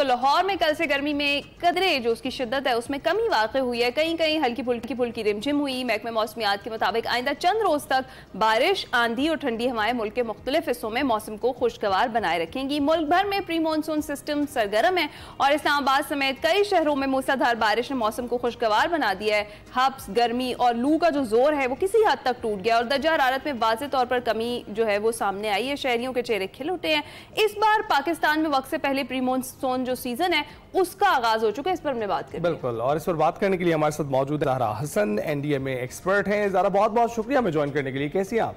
तो लाहौर में कल से गर्मी में कदरे जो उसकी शिद्दत है उसमें कमी वाक़ हुई है। कहीं कहीं हल्की फुल्की रिमझिम हुई। महकमे मौसमियात के मुताबिक आइंदा चंद रोज़ तक बारिश, आंधी और ठंडी हवाएं मुल्क के मुख्तलिफ हिस्सों में मौसम को खुशगवार बनाए रखेंगी। मुल्क भर में प्री मानसून सिस्टम सरगर्म है और इस्लामाबाद समेत कई शहरों में मूसलाधार बारिश ने मौसम को खुशगवार बना दिया है। हब्स, गर्मी और लू का जो जोर है वो किसी हद तक टूट गया और दर्जा हरारत में वाज़ेह तौर पर कमी जो है वो सामने आई है। शहरियों के चेहरे खिल उठे हैं। इस बार पाकिस्तान में वक्त से पहले प्री मानसून जो सीजन है उसका आगाज हो चुका है। इस पर हमने बात करें बिल्कुल, और इस पर बात करने के लिए हमारे साथ मौजूद है ज़हरा हसन, एनडीएमए एक्सपर्ट हैं। ज़हरा, बहुत बहुत शुक्रिया हमें ज्वाइन करने के लिए। कैसी हैं आप?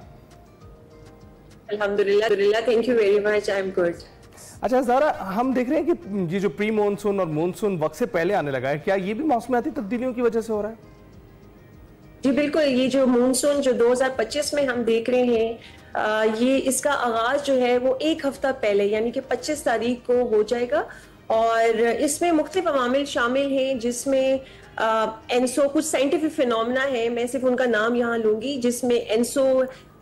अल्हम्दुलिल्लाह, thank you very much, I am good. अच्छा ज़हरा, हम देख रहे हैं कि ये जो प्री मानसून और मानसून वक्त से पहले आने लगा है, क्या ये भी मौसमियाती तब्दीलियों की वजह से हो रहा है? जी बिल्कुल, ये जो मानसून जो 2025 में हम देख रहे हैं, ये इसका आगाज जो है वो एक हफ्ता पहले यानी कि 25 तारीख को हो जाएगा और इसमें मुख्तलिफ अवामिल शामिल हैं, जिसमें एनसो कुछ साइंटिफिक फिनोमेना है, मैं सिर्फ उनका नाम यहाँ लूंगी, जिसमें एनसो,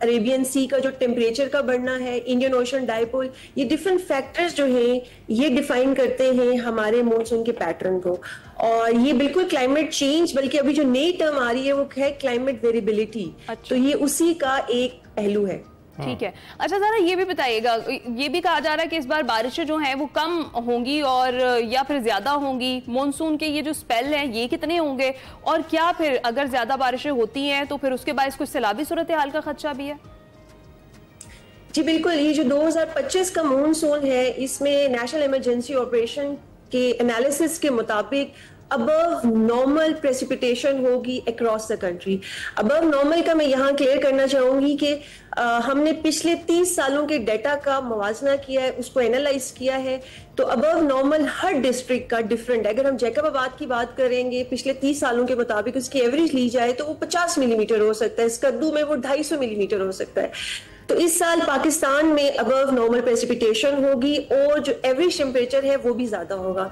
अरेबियन सी का जो टेम्परेचर का बढ़ना है, इंडियन ओशन डाइपोल, ये डिफरेंट फैक्टर्स जो हैं ये डिफाइन करते हैं हमारे मानसून के पैटर्न को। और ये बिल्कुल क्लाइमेट चेंज, बल्कि अभी जो नई टर्म आ रही है वो है क्लाइमेट वेरिएबिलिटी। तो ये उसी का एक पहलू है। ठीक है। अच्छा ज़रा ये भी बताइएगा, ये भी कहा जा रहा है कि इस बार बारिशें जो हैं वो कम होंगी और या फिर ज़्यादा होंगी। मानसून के ये जो स्पेल हैं ये कितने होंगे और क्या फिर अगर ज़्यादा बारिशें होती हैं तो फिर उसके बाद कुछ सैलाबी सूरत हाल का खदशा भी है? जी बिल्कुल, ये जो 2025 का मानसून है इसमें नेशनल इमरजेंसी ऑपरेशन के एनालिसिस के मुताबिक अबव नॉर्मल प्रेसिपिटेशन होगी across the country. Above normal का मैं यहाँ क्लियर करना चाहूंगी कि हमने पिछले 30 सालों के डेटा का मवाजना किया है, उसको एनालाइज किया है। तो अबव नॉर्मल हर डिस्ट्रिक्ट का डिफरेंट है। अगर हम जैकबाबाद की बात करेंगे पिछले 30 सालों के मुताबिक उसकी एवरेज ली जाए तो वो 50 मिलीमीटर हो सकता है, स्कद्दू में वो 250 मिलीमीटर हो सकता है। तो इस साल पाकिस्तान में अबव नॉर्मल प्रेसिपिटेशन होगी और जो एवरेज टेम्परेचर है वो भी ज्यादा होगा।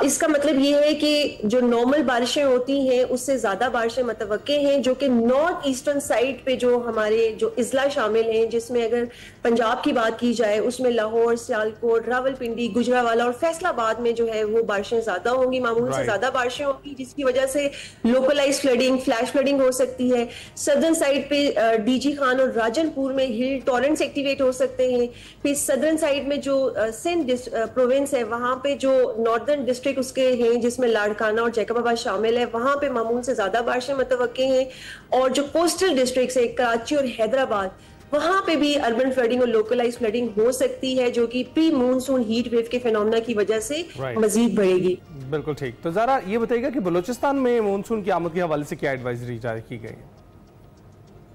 इसका मतलब ये है कि जो नॉर्मल बारिशें होती हैं उससे ज्यादा बारिशें मतवक्के हैं, जो कि नॉर्थ ईस्टर्न साइड पे जो हमारे जो इजला शामिल हैं, जिसमें अगर पंजाब की बात की जाए उसमें लाहौर, सियालकोट, रावलपिंडी, गुजरावाला और फैसलाबाद में जो है वो बारिशें ज्यादा होंगी, मामूल से ज्यादा बारिशें होंगी, जिसकी वजह से लोकलाइज फ्लडिंग, फ्लैश फ्लडिंग हो सकती है। सदर्न साइड पे डीजी खान और राजनपुर में हिल टॉरेंट्स एक्टिवेट हो सकते हैं। फिर सदर्न साइड में जो सिंध प्रोविंस है वहां पे जो नॉर्दर्न डिस्ट्रिक्ट उसके हैं, जिसमें लाड़काना और जैकबाबाद शामिल है, वहां पे मामूल से ज्यादा बारिशें मुतवक्के हैं। और जो कोस्टल डिस्ट्रिक्ट है कराची और हैदराबाद, वहां पे भी अर्बन फ्लडिंग और लोकलाइज फ्लडिंग हो सकती है, जो कि प्री मानसून हीट वेव के फिनोमेना की वजह से मजीद बढ़ेगी। बिल्कुल ठीक। तो जरा ये बताइएगा कि बलूचिस्तान में मानसून की आमद के हवाले से क्या एडवाइजरी जारी की गई है?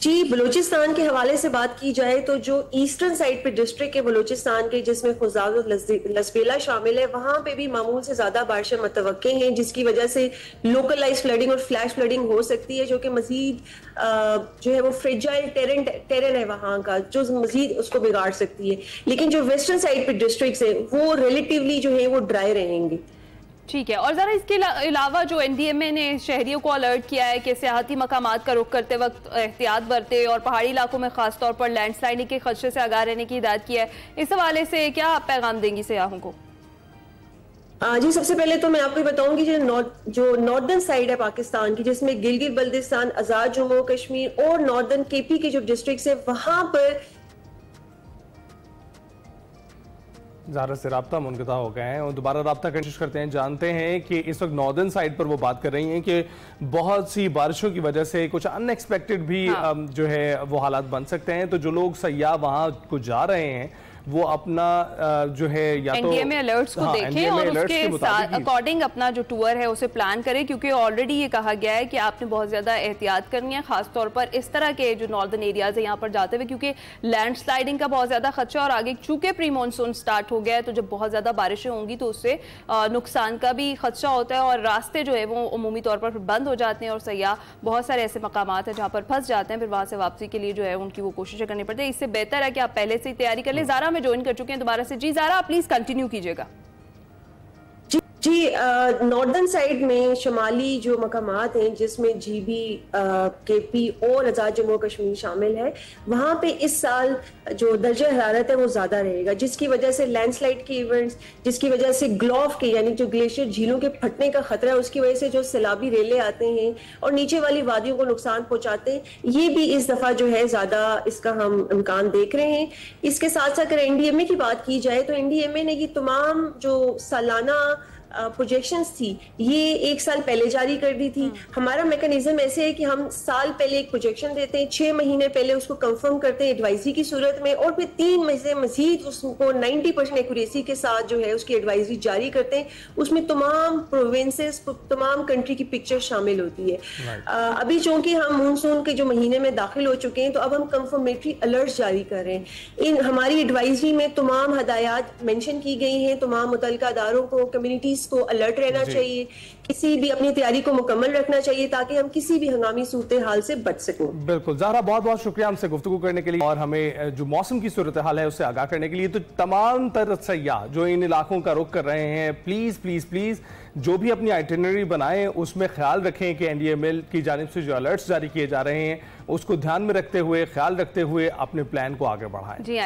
जी, बलूचिस्तान के हवाले से बात की जाए तो जो ईस्टर्न साइड पे डिस्ट्रिक्ट है बलूचिस्तान के, जिसमें खुजाद और लसबेला शामिल है, वहां पे भी मामूल से ज्यादा बारिशें मुतवक्के हैं, जिसकी वजह से लोकलाइज फ्लडिंग और फ्लैश फ्लडिंग हो सकती है, जो कि मजीद जो है वो फ्रेजाइल टेरेन है वहां का, जो मजीद उसको बिगाड़ सकती है। लेकिन जो वेस्टर्न साइड पे डिस्ट्रिक्ट है वो रिलेटिवली जो है वो ड्राई रहेंगे। ठीक है। और ज़रा इसके अलावा जो एनडीएमए ने शहरियों को अलर्ट किया है कि सियाहती मकामात का रुख करते वक्त एहतियात बरते और पहाड़ी इलाकों में खास तौर पर लैंडस्लाइडिंग के खदशे से आगाह रहने की हिदायत की है, इस हवाले से क्या आप पैगाम देंगी सयाहों को? जी, सबसे पहले तो मैं आपको बताऊंगी जो नॉर्दर्न साइड है पाकिस्तान की, जिसमें गिलगित बल्दिस्तान, आजाद जम्मू कश्मीर और नॉर्दर्न केपी के जो डिस्ट्रिक्ट है वहां पर ज़ारा से राब्ता मुनक़ता हो गए हैं और दोबारा राब्ता कोशिश करते हैं। जानते हैं कि इस वक्त नॉर्दर्न साइड पर वो बात कर रही हैं कि बहुत सी बारिशों की वजह से कुछ अनएक्सपेक्टेड भी जो है वो हालात बन सकते हैं। तो जो लोग सयाह वहाँ को जा रहे हैं वो अपना जो है या तो एनडीएमए अलर्ट्स को देखें और उसके अकॉर्डिंग अपना जो टूर है उसे प्लान करें, क्योंकि ऑलरेडी ये कहा गया है कि आपने बहुत ज्यादा एहतियात करनी है, खासतौर पर इस तरह के जो नॉर्दर्न एरियाज है यहाँ पर जाते हुए, क्योंकि लैंडस्लाइडिंग का बहुत ज्यादा खदशा और आगे चूंकि प्री मानसून स्टार्ट हो गया है तो जब बहुत ज्यादा बारिशें होंगी तो उससे नुकसान का भी खदशा होता है और रास्ते जो है वो अमूमी तौर पर बंद हो जाते हैं और सयाह बहुत सारे ऐसे मकामात हैं जहाँ पर फंस जाते हैं, फिर वहाँ से वापसी के लिए जो है उनकी वो कोशिशें करनी पड़ती है। इससे बेहतर है कि आप पहले से ही तैयारी कर लें। ज़ारा में ज्वाइन कर चुके हैं दोबारा से। जी ज़ारा, आप प्लीज कंटिन्यू कीजिएगा। जी, नॉर्दर्न साइड में शुमाली जो मकामात हैं जिसमें जीबी, केपी और आज़ाद जम्मू कश्मीर शामिल है, वहाँ पे इस साल जो दर्जा हरारत है वो ज़्यादा रहेगा, जिसकी वजह से लैंडस्लाइड के इवेंट्स, जिसकी वजह से ग्लोव के यानी जो ग्लेशियर झीलों के फटने का खतरा है, उसकी वजह से जो सैलाबी रेले आते हैं और नीचे वाली वादियों को नुकसान पहुंचाते हैं, ये भी इस दफ़ा जो है ज़्यादा इसका हम इम्कान देख रहे हैं। इसके साथ साथ अगर एनडीएमए की बात की जाए तो एनडीएमए ने ये तमाम जो सालाना प्रोजेक्शंस थी ये एक साल पहले जारी कर दी थी। हमारा मैकेनिज्म ऐसे है कि हम साल पहले एक प्रोजेक्शन देते हैं, 6 महीने पहले उसको कंफर्म करते हैं एडवाइजरी की सूरत में, और फिर 3 महीने से मजीद उसको 90% एक्यूरेसी के साथ जो है उसकी एडवाइजरी जारी करते हैं। उसमें तमाम प्रोविंसेस, तमाम कंट्री की पिक्चर शामिल होती है। अभी चूंकि हम मानसून के जो महीने में दाखिल हो चुके हैं तो अब हम कंफर्मेटरी अलर्ट जारी कर रहे हैं। इन हमारी एडवाइजरी में तमाम हदायत मेंशन की गई हैं, तमाम मुतल्लिका अदारों को, कम्युनिटीज को अलर्ट रहना चाहिए, किसी भी अपनी तैयारी को मुकम्मल रखना चाहिए ताकि हम किसी भी हंगामी सूरत हाल से बच सकें। बिल्कुल ज़हरा, बहुत बहुत शुक्रिया हमसे गुफ्तगू करने के लिए और हमें जो मौसम की सूरत हाल है उससे आगाह करने के लिए। तो तमाम तर सयाह जो इन इलाकों का रुख कर रहे हैं, प्लीज़ प्लीज़ प्लीज़ जो भी अपनी आइटिनरी बनाएं उसमें ख्याल रखें कि एनडीएमएल की जानिब से जो अलर्ट्स जारी किए जा रहे हैं उसको ध्यान में रखते हुए, ख्याल रखते हुए अपने प्लान को आगे बढ़ाएं। जी।